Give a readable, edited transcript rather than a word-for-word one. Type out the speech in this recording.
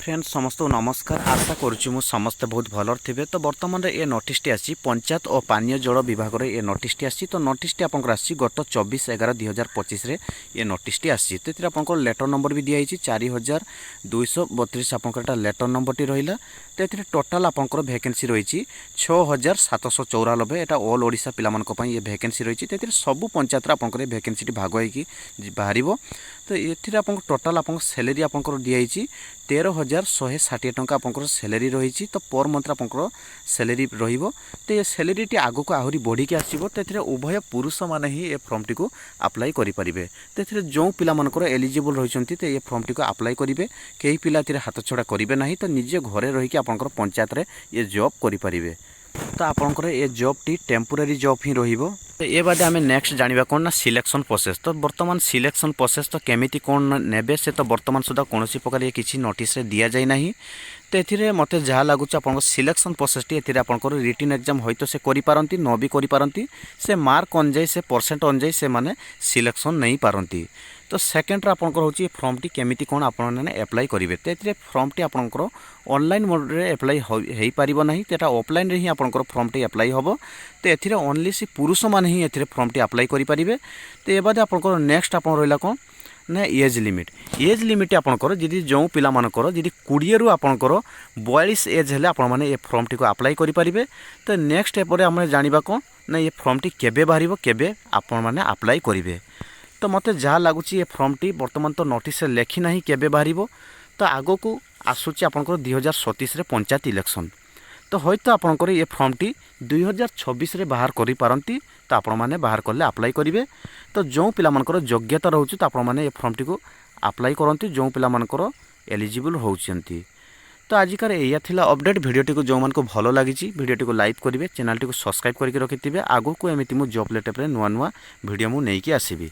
Friends समस्त नमस्कार। आशा करुच्ची मु समस्ते बहुत भल थे। तो बर्तमान ये नोटिसटी आसी पंचायत और पानीय जल विभाग रे ये नोटिसटी आसी। तो नोटिसटी आपंकर आसी गत 24/11/2025 ये नोटिसटी आसी। तो आपंकर लेटर नंबर भी दिखाई 4232 आपंकर लेटर नंबर रहा। तो ये टोटाल आपंकर भैकेंसी रही 6794। एटा ऑल ओडिशा पिला ये भैकेंसी रही। तो सबू पंचायत आपंकर भैकेंसी भाग होगी बाहर। तो ये टोटाल आप सैलरी आपंकर दिखाई 13,160 टंका आपंकर सैलरी रही। तो पर मंथ आपंकर सैलरी रहिबो। तो ये सैलरी आगो को आहरी बढ़ी के आसीबो। तो उभय पुरुष माने ही ये फॉर्म टी को अप्लाई करि परिबे। तो जो पिला मनकर एलिजिबल रहिसंती तो ये फॉर्म टी को अप्लाई करिवे। कई पिला हाथ छड़ा करिवे नाही। तो निजे घरे रही आपंकर पंचायत रे ये जॉब करि परिबे। तो आपंकर ये जॉब टी टेम्पोरारी जॉब ही रहिबो। तो ये बादे आम नेक्स्ट जाना कौन ना सिलेक्शन प्रोसेस। तो बर्तमान सिलेक्शन प्रोसेस तो केमिति कौन नेबे से तो बर्तमान सुधा कौन प्रकार ये किसी नोटिस रे दिया जाए नहीं। तो ये मत जहाँ लगुच आप सिलेक्शन प्रोसेस टी आपंकर रिटन एग्जाम हयतो से करिपारंती न भी करिपारंती। से मार्क अनुजाई से परसेंट अनुजाई से माने सिलेक्शन नहीं पारंती। तो सेकेंड आपंकर हूँ फॉर्म टी केमिति कौन आपने एप्लाई करेंगे। तो ये फॉर्म टी आपंकर ऑनलाइन मोड रे एप्लाई हो पारिबो नहीं। तो ऑफलाइन रे ही आपंकर फॉर्म टी एप्लाई होबो। तो ये ओनली सी पुरुष माने ही ये फॉर्म टी अप्लाई करि परिबे। तो ये बाद आपंकर नेक्स्ट आप रहा कौन ना एज लिमिट आपंकर जदि जो पिला मानकर जदि 20 रु आपंकर 42 एज हेले आपण माने ये फॉर्म टी को अप्लाई करि परिबे। तो नेक्स्ट एपरे आम जानिबा कौन ना ये फॉर्म टी केबे बाहरिबो केबे आपण माने अप्लाई करिवे। तो मते जहाँ लगुच ये फॉर्म टी बर्तमान तो नोटिस लेखि ना केबे बाहरिबो। तो आगो को आसूची आपंकर 2027 रे पंचायत इलेक्शन। तो हयतो आपंकर ये फॉर्म टी 2026 रे बाहर करि पारंती। तो आपण माने बाहर करले अप्लाई करिवे। तो जो पिला मानकर योग्यता रहउची तो आपण माने ये फॉर्म टी को अप्लाई करंती जो पिला मानकर एलिजिबल होउचंती। तो आजिकार एया थिला अपडेट। वीडियोटी को जो मान को भलो लागिची वीडियोटी को लाइक करिवे, चैनल टी को सब्सक्राइब करके रखिथिबे। आगो को एमिति मु जॉब लेटेप रे नुआ नुआ वीडियो मु नेकी आसीबी।